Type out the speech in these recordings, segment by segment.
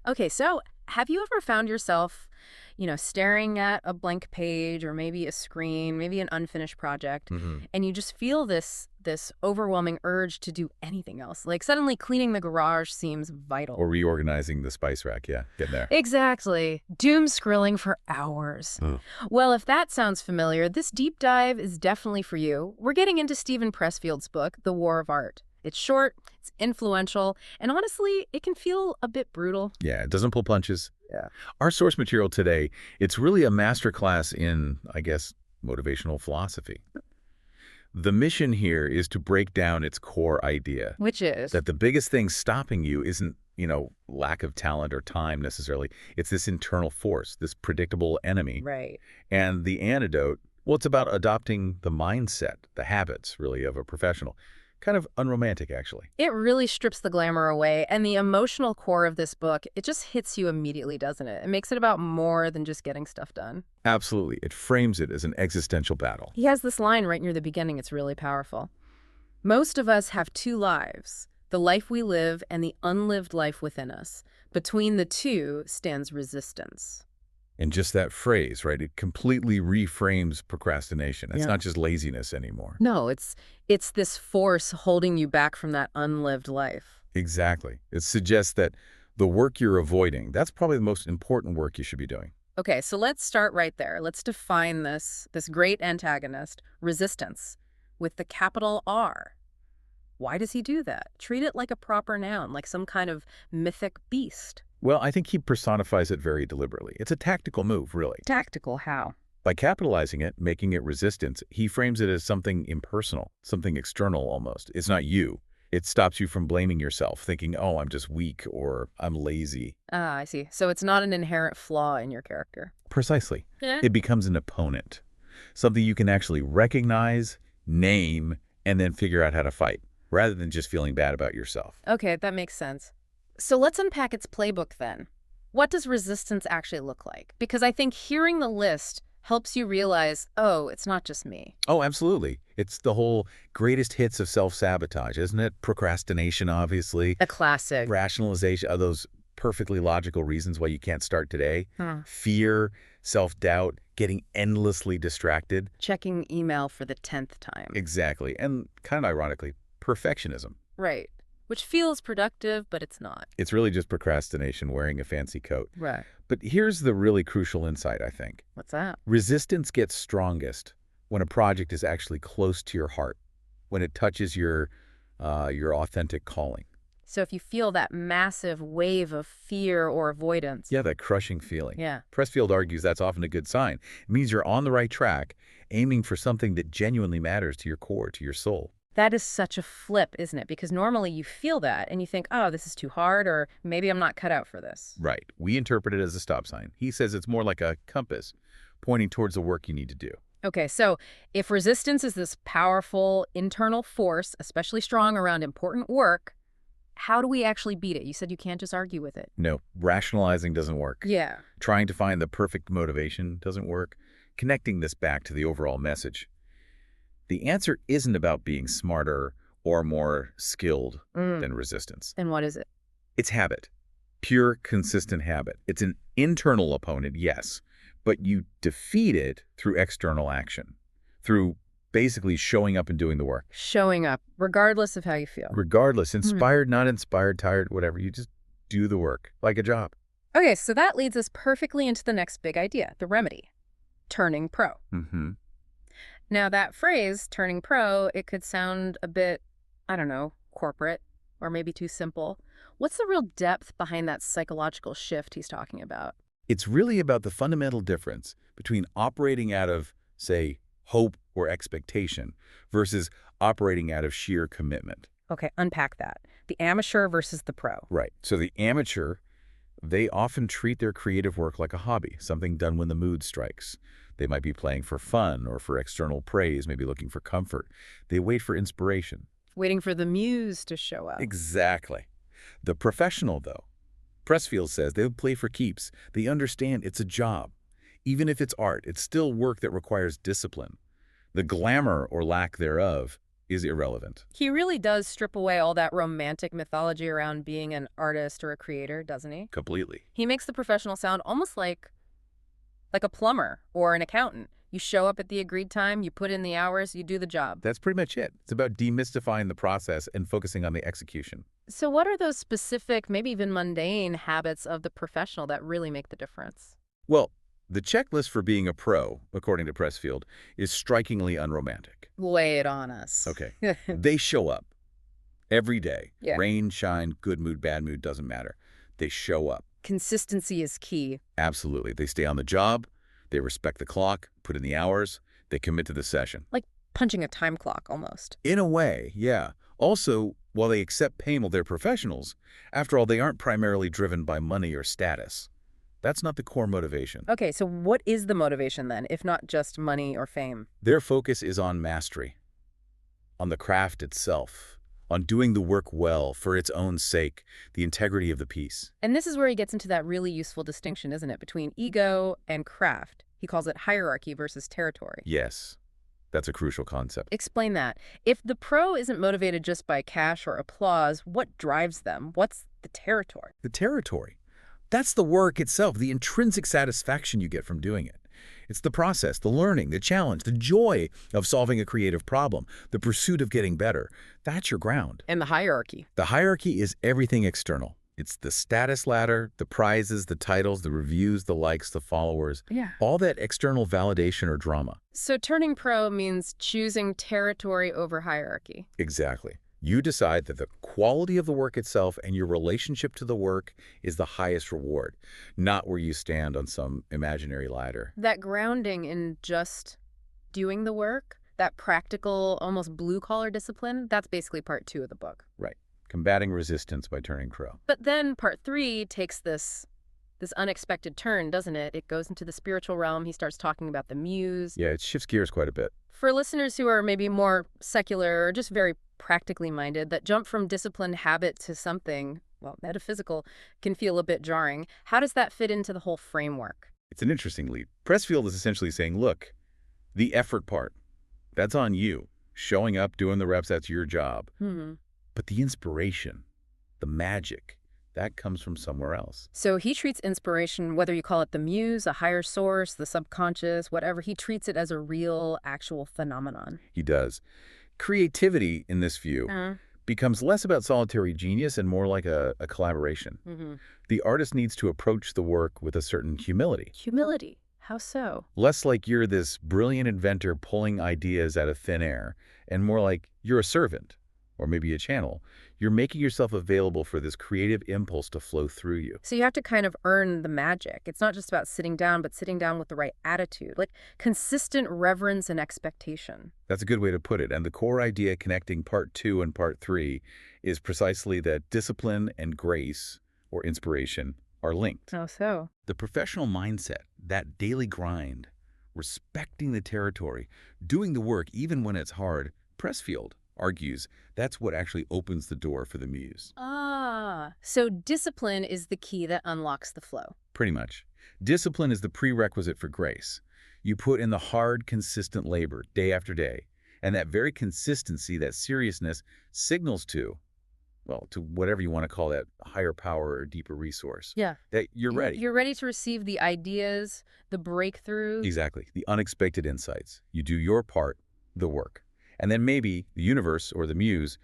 Okay, so have you ever found yourself, staring at a blank page or maybe a screen, maybe an unfinished project, Hmm. and you just feel this overwhelming urge to do anything else? Like suddenly cleaning the garage seems vital. Or reorganizing the spice rack, yeah, getting there. Exactly. Doom scrolling for hours. Ugh. Well, if that sounds familiar, this deep dive is definitely for you. We're getting into Steven Pressfield's book, The War of Art. It's short, it's influential, and honestly, it can feel a bit brutal. Yeah, it doesn't pull punches. Yeah. Our source material today, it's really a masterclass in, I guess, motivational philosophy. The mission here is to break down its core idea, Which is? that the biggest thing stopping you isn't, lack of talent or time necessarily. It's this internal force, this predictable enemy. Right. And the antidote, well, it's about adopting the mindset, the habits, really, of a professional. Kind of unromantic, actually. It really strips the glamour away, and the emotional core of this book, it just hits you immediately, doesn't it? It makes it about more than just getting stuff done. Absolutely. It frames it as an existential battle. He has this line right near the beginning, it's really powerful. Most of us have two lives, the life we live and the unlived life within us. Between the two stands resistance. And just that phrase, right, it completely reframes procrastination. It's Yeah. not just laziness anymore. No, it's this force holding you back from that unlived life. Exactly. It suggests that the work you're avoiding, that's probably the most important work you should be doing. Okay, so let's start right there. Let's define this great antagonist, resistance, with the capital R. Why does he do that? Treat it like a proper noun, like some kind of mythic beast. Well, I think he personifies it very deliberately. It's a tactical move, really. Tactical how? By capitalizing it, making it resistance, he frames it as something impersonal, something external almost. It's not you. It stops you from blaming yourself, thinking, oh, I'm just weak or I'm lazy. Ah, I see. So it's not an inherent flaw in your character. Precisely. Yeah. It becomes an opponent, something you can actually recognize, name, and then figure out how to fight, rather than just feeling bad about yourself. Okay, that makes sense. So let's unpack its playbook then. What does resistance actually look like? Because I think hearing the list helps you realize, oh, it's not just me. Oh, absolutely. It's the whole greatest hits of self-sabotage, isn't it? Procrastination, obviously. A classic. Rationalization of those perfectly logical reasons why you can't start today. Hmm. Fear, self-doubt, getting endlessly distracted. Checking email for the 10th time. Exactly. And kind of ironically, perfectionism. Right. Which feels productive, but it's not. It's really just procrastination wearing a fancy coat. Right. But here's the really crucial insight, I think. What's that? Resistance gets strongest when a project is actually close to your heart, when it touches your authentic calling. So if you feel that massive wave of fear or avoidance. Yeah, that crushing feeling. Yeah. Pressfield argues that's often a good sign. It means you're on the right track, aiming for something that genuinely matters to your core, to your soul. That is such a flip, isn't it? Because normally you feel that and you think, oh, this is too hard, or maybe I'm not cut out for this. Right. We interpret it as a stop sign. He says it's more like a compass, pointing towards the work you need to do. Okay, so if resistance is this powerful internal force, especially strong around important work, how do we actually beat it? You said you can't just argue with it. No, rationalizing doesn't work. Yeah. Trying to find the perfect motivation doesn't work. Connecting this back to the overall message. The answer isn't about being smarter or more skilled than resistance. And what is it? It's habit. Pure, consistent habit. It's an internal opponent, yes, but you defeat it through external action, through basically showing up and doing the work. Showing up, regardless of how you feel. Regardless, inspired, not inspired, tired, whatever, you just do the work like a job. Okay, so that leads us perfectly into the next big idea, the remedy, turning pro. Mm-hmm. Now, that phrase, turning pro, it could sound a bit, I don't know, corporate or maybe too simple. What's the real depth behind that psychological shift he's talking about? It's really about the fundamental difference between operating out of, say, hope or expectation versus operating out of sheer commitment. Okay, unpack that. The amateur versus the pro. Right. So the amateur, they often treat their creative work like a hobby, something done when the mood strikes. They might be playing for fun or for external praise, maybe looking for comfort. They wait for inspiration. Waiting for the muse to show up. Exactly. The professional, though, Pressfield says they play for keeps. They understand it's a job. Even if it's art, it's still work that requires discipline. The glamour or lack thereof is irrelevant. He really does strip away all that romantic mythology around being an artist or a creator, doesn't he? Completely. He makes the professional sound almost like a plumber or an accountant. You show up at the agreed time, you put in the hours, you do the job. That's pretty much it. It's about demystifying the process and focusing on the execution. So what are those specific, maybe even mundane habits of the professional that really make the difference? Well, the checklist for being a pro, according to Pressfield, is strikingly unromantic. Lay it on us. Okay. They show up every day. Yeah. Rain, shine, good mood, bad mood, doesn't matter. They show up. Consistency is key. Absolutely. They stay on the job. They respect the clock, put in the hours. They commit to the session. Like punching a time clock almost. In a way, yeah. Also, while they accept payment, they're professionals. After all, they aren't primarily driven by money or status. That's not the core motivation. Okay, so what is the motivation then, if not just money or fame? Their focus is on mastery, on the craft itself, on doing the work well for its own sake, the integrity of the piece. And this is where he gets into that really useful distinction, isn't it, between ego and craft. He calls it hierarchy versus territory. Yes, that's a crucial concept. Explain that. If the pro isn't motivated just by cash or applause, what drives them? What's the territory? The territory. That's the work itself, the intrinsic satisfaction you get from doing it. It's the process, the learning, the challenge, the joy of solving a creative problem, the pursuit of getting better. That's your ground. And the hierarchy. The hierarchy is everything external. It's the status ladder, the prizes, the titles, the reviews, the likes, the followers. Yeah. All that external validation or drama. So turning pro means choosing territory over hierarchy. Exactly. You decide that the quality of the work itself and your relationship to the work is the highest reward, not where you stand on some imaginary ladder. That grounding in just doing the work, that practical, almost blue-collar discipline, that's basically part 2 of the book. Right. Combating resistance by turning pro. But then part 3 takes this unexpected turn, doesn't it? It goes into the spiritual realm. He starts talking about the muse. Yeah, it shifts gears quite a bit. For listeners who are maybe more secular or just very practically minded, that jump from disciplined habit to something, well, metaphysical, can feel a bit jarring. How does that fit into the whole framework? It's an interesting lead. Pressfield is essentially saying, look, the effort part, that's on you. Showing up, doing the reps, that's your job. But the inspiration, the magic, that comes from somewhere else. So he treats inspiration, whether you call it the muse, a higher source, the subconscious, whatever, he treats it as a real, actual phenomenon. He does. Creativity, in this view, becomes less about solitary genius and more like a collaboration. The artist needs to approach the work with a certain humility. Humility? How so? Less like you're this brilliant inventor pulling ideas out of thin air, and more like you're a servant, or maybe a channel. You're making yourself available for this creative impulse to flow through you. So you have to kind of earn the magic. It's not just about sitting down, but sitting down with the right attitude, like consistent reverence and expectation. That's a good way to put it. And the core idea connecting part 2 and part 3 is precisely that discipline and grace, or inspiration, are linked. Oh, so? The professional mindset, that daily grind, respecting the territory, doing the work even when it's hard, Pressfield argues that's what actually opens the door for the muse. So discipline is the key that unlocks the flow. Pretty much. Discipline is the prerequisite for grace. You put in the hard, consistent labor day after day, and that very consistency, that seriousness, signals to, well, to whatever you want to call that, higher power or deeper resource. Yeah. That you're ready. You're ready to receive the ideas, the breakthroughs. Exactly. The unexpected insights. You do your part, the work. And then maybe the universe or the muse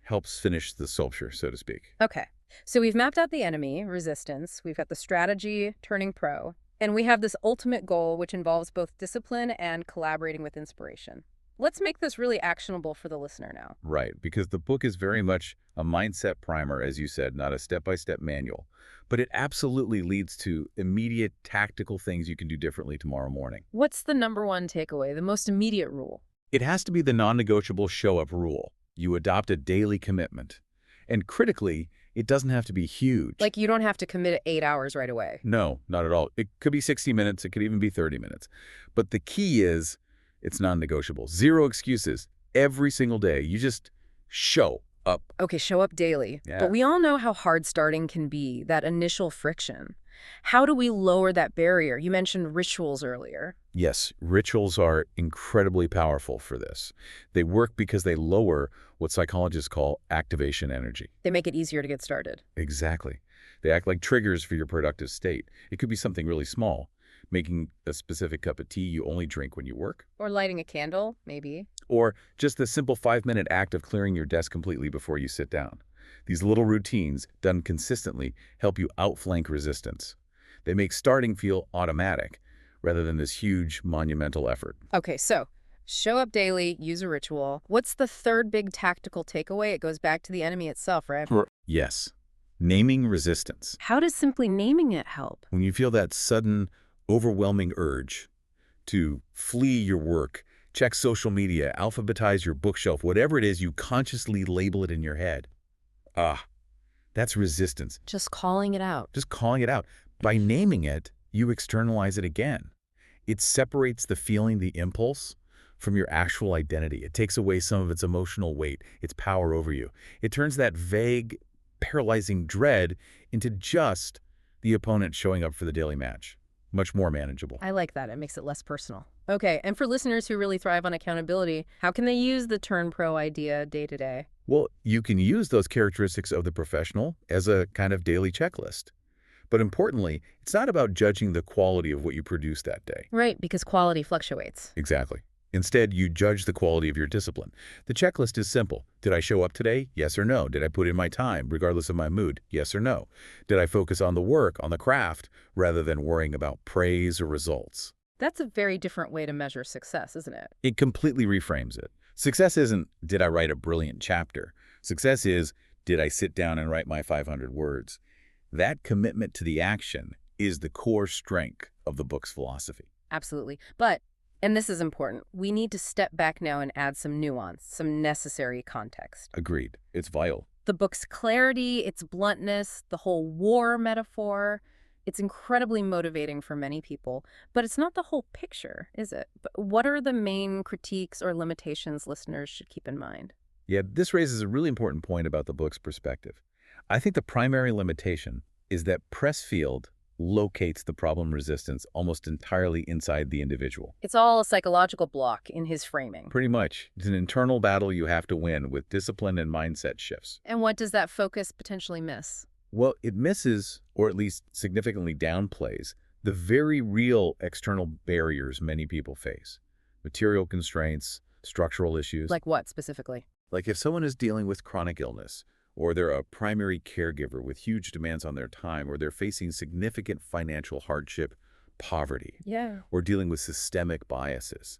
helps finish the sculpture, so to speak. Okay. So we've mapped out the enemy, resistance. We've got the strategy, turning pro. And we have this ultimate goal, which involves both discipline and collaborating with inspiration. Let's make this really actionable for the listener now. Right, because the book is very much a mindset primer, as you said, not a step-by-step manual. But it absolutely leads to immediate tactical things you can do differently tomorrow morning. What's the #1 takeaway, the most immediate rule? It has to be the non-negotiable show-up rule. You adopt a daily commitment. And critically, it doesn't have to be huge. Like you don't have to commit 8 hours right away. No, not at all. It could be 60 minutes. It could even be 30 minutes. But the key is it's non-negotiable. 0 excuses. Every single day, you just show up. Okay, show up daily. Yeah. But we all know how hard starting can be, that initial friction. How do we lower that barrier? You mentioned rituals earlier. Yes, rituals are incredibly powerful for this. They work because they lower what psychologists call activation energy. They make it easier to get started. Exactly. They act like triggers for your productive state. It could be something really small, making a specific cup of tea you only drink when you work, Or lighting a candle, maybe. or just the simple 5-minute act of clearing your desk completely before you sit down. These little routines, done consistently, help you outflank resistance. They make starting feel automatic rather than this huge, monumental effort. Okay, so show up daily, use a ritual. What's the third big tactical takeaway? It goes back to the enemy itself, right? Yes, naming resistance. How does simply naming it help? When you feel that sudden, overwhelming urge to flee your work, check social media, alphabetize your bookshelf, whatever it is, you consciously label it in your head. Ah, that's resistance. Just calling it out. Just calling it out. By naming it, you externalize it again. It separates the feeling, the impulse, from your actual identity. It takes away some of its emotional weight, its power over you. It turns that vague, paralyzing dread into just the opponent showing up for the daily match. Much more manageable. I like that. It makes it less personal. Okay, and for listeners who really thrive on accountability, how can they use the Turn Pro idea day to day? Well, you can use those characteristics of the professional as a kind of daily checklist. But importantly, it's not about judging the quality of what you produce that day. Right, because quality fluctuates. Exactly. Instead, you judge the quality of your discipline. The checklist is simple. Did I show up today? Yes or no. Did I put in my time, regardless of my mood? Yes or no. Did I focus on the work, on the craft, rather than worrying about praise or results? That's a very different way to measure success, isn't it? It completely reframes it. Success isn't, did I write a brilliant chapter? Success is, did I sit down and write my 500 words? That commitment to the action is the core strength of the book's philosophy. Absolutely. But, and this is important, we need to step back now and add some nuance, some necessary context. Agreed. It's vital. The book's clarity, its bluntness, the whole war metaphor, it's incredibly motivating for many people, but it's not the whole picture, is it? But what are the main critiques or limitations listeners should keep in mind? Yeah, this raises a really important point about the book's perspective. I think the primary limitation is that Pressfield locates the problem resistance almost entirely inside the individual. It's all a psychological block in his framing. Pretty much. It's an internal battle you have to win with discipline and mindset shifts. And what does that focus potentially miss? Well, it misses, or at least significantly downplays, the very real external barriers many people face. Material constraints, structural issues. Like what specifically? Like if someone is dealing with chronic illness, or they're a primary caregiver with huge demands on their time, or they're facing significant financial hardship, poverty, Yeah. or dealing with systemic biases.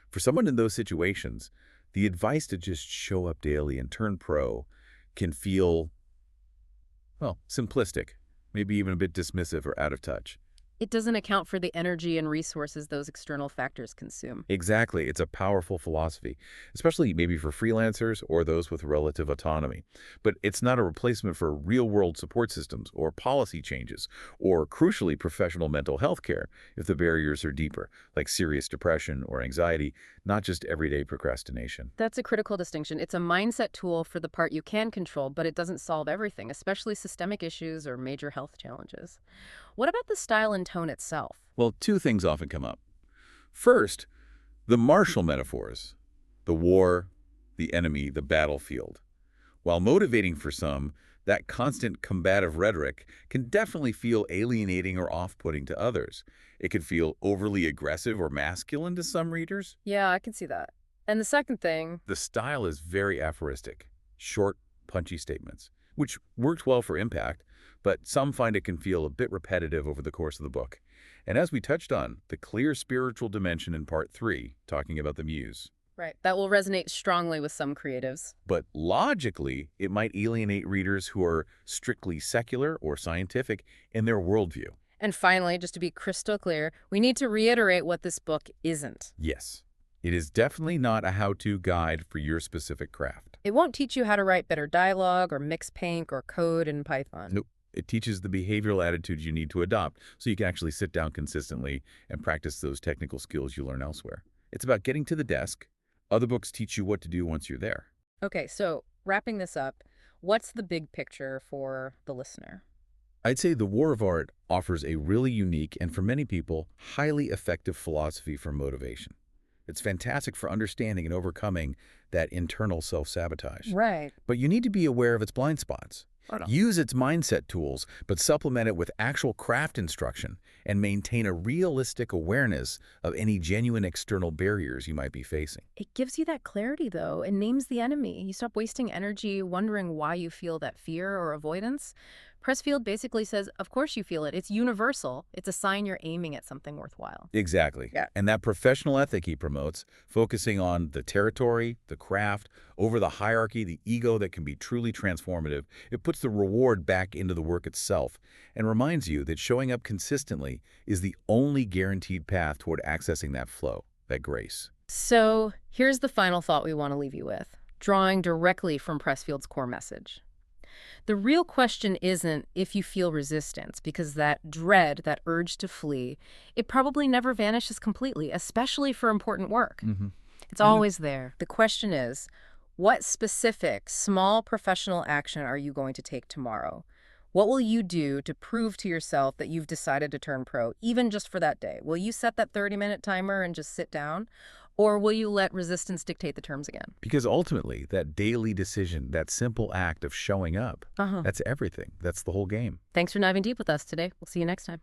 For someone in those situations, the advice to just show up daily and turn pro can feel, well, simplistic, maybe even a bit dismissive or out of touch. It doesn't account for the energy and resources those external factors consume. Exactly. It's a powerful philosophy, especially maybe for freelancers or those with relative autonomy. But it's not a replacement for real-world support systems or policy changes or, crucially, professional mental health care if the barriers are deeper, like serious depression or anxiety, not just everyday procrastination. That's a critical distinction. It's a mindset tool for the part you can control, but it doesn't solve everything, especially systemic issues or major health challenges. What about the style and tone itself? Well, two things often come up. First, the martial metaphors, the war, the enemy, the battlefield. While motivating for some, that constant combative rhetoric can definitely feel alienating or off-putting to others. It can feel overly aggressive or masculine to some readers. Yeah, I can see that. And the second thing, The style is very aphoristic, short, punchy statements, which worked well for impact, but some find it can feel a bit repetitive over the course of the book. And as we touched on, the clear spiritual dimension in Part 3, talking about the muse. right, that will resonate strongly with some creatives. But logically, it might alienate readers who are strictly secular or scientific in their worldview. And finally, just to be crystal clear, we need to reiterate what this book isn't. Yes, it is definitely not a how-to guide for your specific craft. It won't teach you how to write better dialogue or mix paint or code in Python. Nope. It teaches the behavioral attitudes you need to adopt so you can actually sit down consistently and practice those technical skills you learn elsewhere. It's about getting to the desk. Other books teach you what to do once you're there. Okay, so wrapping this up, what's the big picture for the listener? I'd say the War of Art offers a really unique and, for many people, highly effective philosophy for motivation. It's fantastic for understanding and overcoming that internal self-sabotage. Right. But you need to be aware of its blind spots. Right on. Use its mindset tools, but supplement it with actual craft instruction and maintain a realistic awareness of any genuine external barriers you might be facing. It gives you that clarity, though, and names the enemy. You stop wasting energy wondering why you feel that fear or avoidance. Pressfield basically says, of course you feel it. It's universal. It's a sign you're aiming at something worthwhile. Exactly. Yeah. And that professional ethic he promotes, focusing on the territory, the craft, over the hierarchy, the ego that can be truly transformative, it puts the reward back into the work itself and reminds you that showing up consistently is the only guaranteed path toward accessing that flow, that grace. So here's the final thought we want to leave you with, drawing directly from Pressfield's core message. The real question isn't if you feel resistance, because that dread, that urge to flee, it probably never vanishes completely, especially for important work. Mm-hmm. It's always there. The question is, what specific, small professional action are you going to take tomorrow? What will you do to prove to yourself that you've decided to turn pro, even just for that day? Will you set that 30-minute timer and just sit down? Or will you let resistance dictate the terms again? Because ultimately, that daily decision, that simple act of showing up, that's everything. That's the whole game. Thanks for diving deep with us today. We'll see you next time.